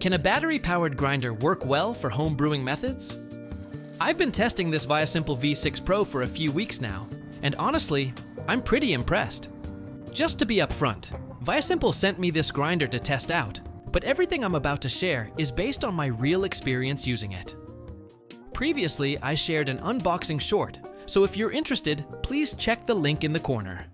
Can a battery-powered grinder work well for home brewing methods? I've been testing this VieSimple V6 Pro for a few weeks now, and honestly, I'm pretty impressed. Just to be upfront, VieSimple sent me this grinder to test out, but everything I'm about to share is based on my real experience using it. Previously, I shared an unboxing short, so if you're interested, please check the link in the corner.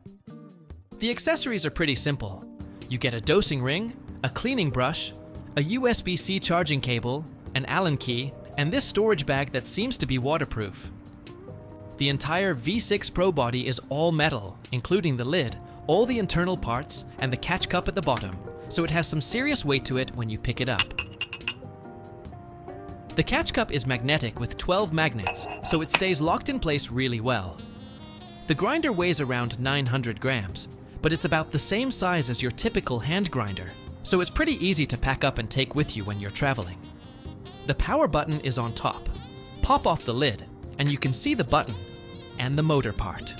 The accessories are pretty simple. You get a dosing ring, a cleaning brush, a USB-C charging cable, an Allen key, and this storage bag that seems to be waterproof. The entire V6 Pro body is all metal, including the lid, all the internal parts, and the catch cup at the bottom, so it has some serious weight to it when you pick it up. The catch cup is magnetic with 12 magnets, so it stays locked in place really well. The grinder weighs around 900 grams, but it's about the same size as your typical hand grinder, so it's pretty easy to pack up and take with you when you're traveling. The power button is on top. Pop off the lid, and you can see the button and the motor part.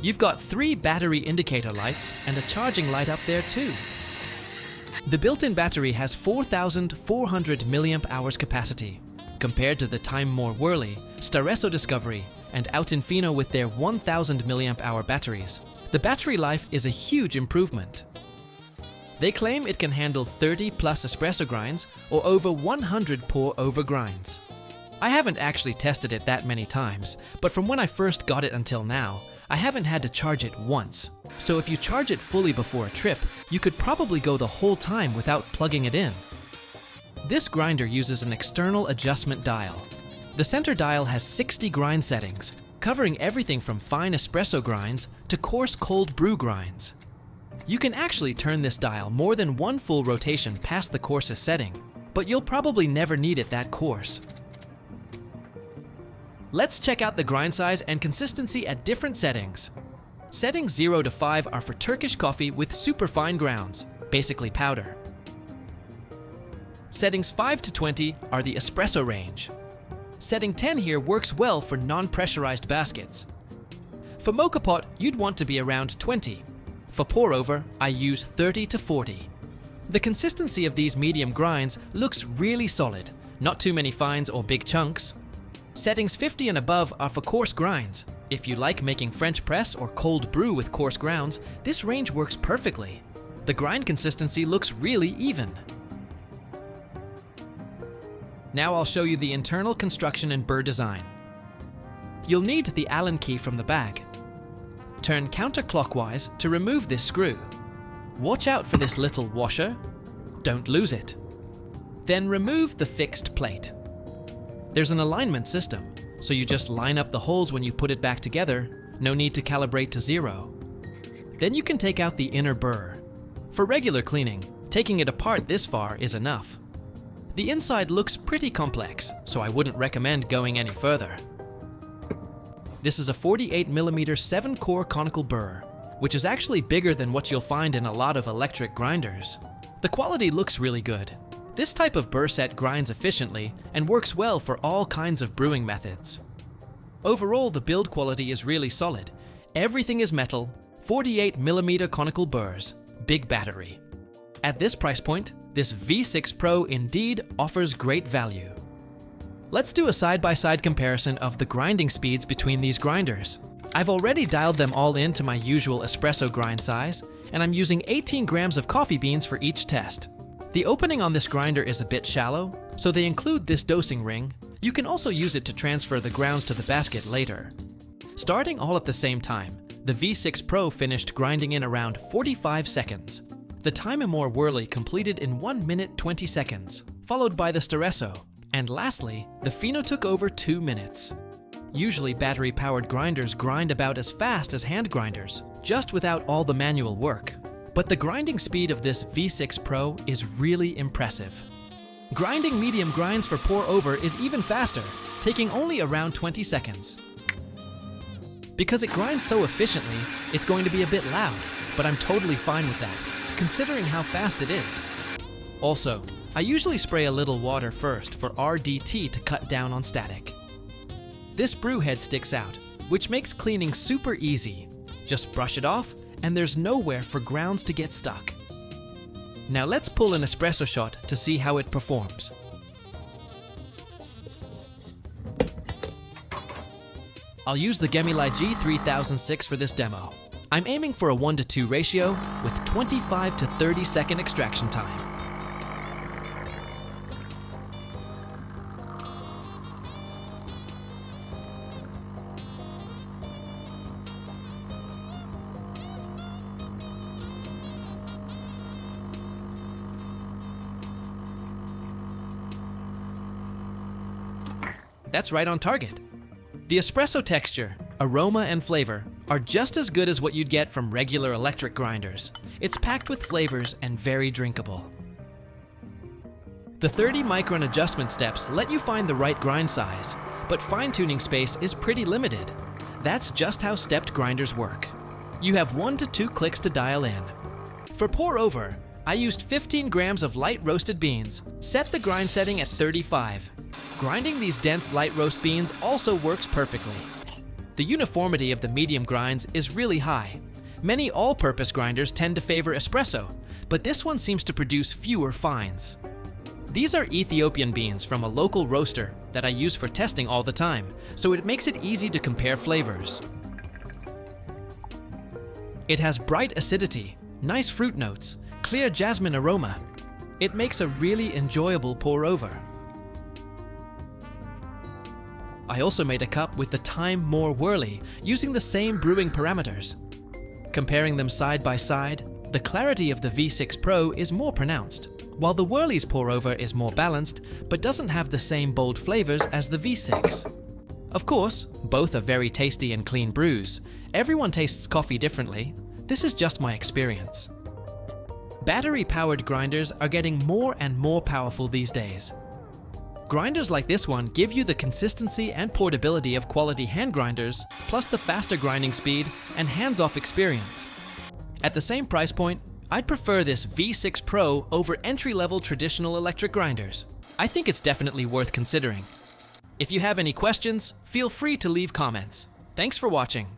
You've got 3 battery indicator lights and a charging light up there too. The built-in battery has 4,400 mAh capacity, compared to the Time More Whirly, Espresso Discovery, and Outfino with their 1,000 mAh batteries. The battery life is a huge improvement. They claim it can handle 30 plus espresso grinds or over 100 pour-over grinds. I haven't actually tested it that many times, but from when I first got it until now, I haven't had to charge it once. So if you charge it fully before a trip, you could probably go the whole time without plugging it in. This grinder uses an external adjustment dial. The center dial has 60 grind settings, covering everything from fine espresso grinds to coarse cold brew grinds. You can actually turn this dial more than one full rotation past the coarsest setting, but you'll probably never need it that coarse. Let's check out the grind size and consistency at different settings. Settings 0 to 5 are for Turkish coffee with super fine grounds, basically powder. Settings 5 to 20 are the espresso range. Setting 10 here works well for non-pressurized baskets. For mocha pot, you'd want to be around 20. For pour-over, I use 30 to 40. The consistency of these medium grinds looks really solid, not too many fines or big chunks. Settings 50 and above are for coarse grinds. If you like making French press or cold brew with coarse grounds, this range works perfectly. The grind consistency looks really even. Now I'll show you the internal construction and burr design. You'll need the Allen key from the bag. Turn counterclockwise to remove this screw. Watch out for this little washer. Don't lose it. Then remove the fixed plate. There's an alignment system, so you just line up the holes when you put it back together. No need to calibrate to 0. Then you can take out the inner burr. For regular cleaning, taking it apart this far is enough. The inside looks pretty complex, so I wouldn't recommend going any further. This is a 48mm 7-core conical burr, which is actually bigger than what you'll find in a lot of electric grinders. The quality looks really good. This type of burr set grinds efficiently and works well for all kinds of brewing methods. Overall, the build quality is really solid. Everything is metal, 48mm conical burrs, big battery. At this price point, this V6 Pro indeed offers great value. Let's do a side-by-side comparison of the grinding speeds between these grinders. I've already dialed them all in to my usual espresso grind size, and I'm using 18 grams of coffee beans for each test. The opening on this grinder is a bit shallow, so they include this dosing ring. You can also use it to transfer the grounds to the basket later. Starting all at the same time, the V6 Pro finished grinding in around 45 seconds. The Time More Whirly completed in 1 minute 20 seconds, followed by the Espresso, and lastly, the Fino took over 2 minutes. Usually battery-powered grinders grind about as fast as hand grinders, just without all the manual work. But the grinding speed of this V6 Pro is really impressive. Grinding medium grinds for pour-over is even faster, taking only around 20 seconds. Because it grinds so efficiently, it's going to be a bit loud, but I'm totally fine with that, considering how fast it is. Also, I usually spray a little water first for RDT to cut down on static. This brew head sticks out, which makes cleaning super easy. Just brush it off, and there's nowhere for grounds to get stuck. Now let's pull an espresso shot to see how it performs. I'll use the Gemini G3006 for this demo. I'm aiming for a 1:2 ratio with 25 to 30 second extraction time. That's right on target. The espresso texture, aroma, and flavor are just as good as what you'd get from regular electric grinders. It's packed with flavors and very drinkable. The 30-micron adjustment steps let you find the right grind size, but fine-tuning space is pretty limited. That's just how stepped grinders work. You have 1 to 2 clicks to dial in. For pour over, I used 15 grams of light roasted beans. Set the grind setting at 35. Grinding these dense light roast beans also works perfectly. The uniformity of the medium grinds is really high. Many all-purpose grinders tend to favor espresso, but this one seems to produce fewer fines. These are Ethiopian beans from a local roaster that I use for testing all the time, so it makes it easy to compare flavors. It has bright acidity, nice fruit notes, clear jasmine aroma. It makes a really enjoyable pour over. I also made a cup with the time more whirly, using the same brewing parameters. Comparing them side by side, the clarity of the V6 Pro is more pronounced, while the Whirly's pour over is more balanced, but doesn't have the same bold flavors as the V6. Of course, both are very tasty and clean brews. Everyone tastes coffee differently. This is just my experience. Battery-powered grinders are getting more and more powerful these days. Grinders like this one give you the consistency and portability of quality hand grinders, plus the faster grinding speed and hands-off experience. At the same price point, I'd prefer this V6 Pro over entry-level traditional electric grinders. I think it's definitely worth considering. If you have any questions, feel free to leave comments. Thanks for watching.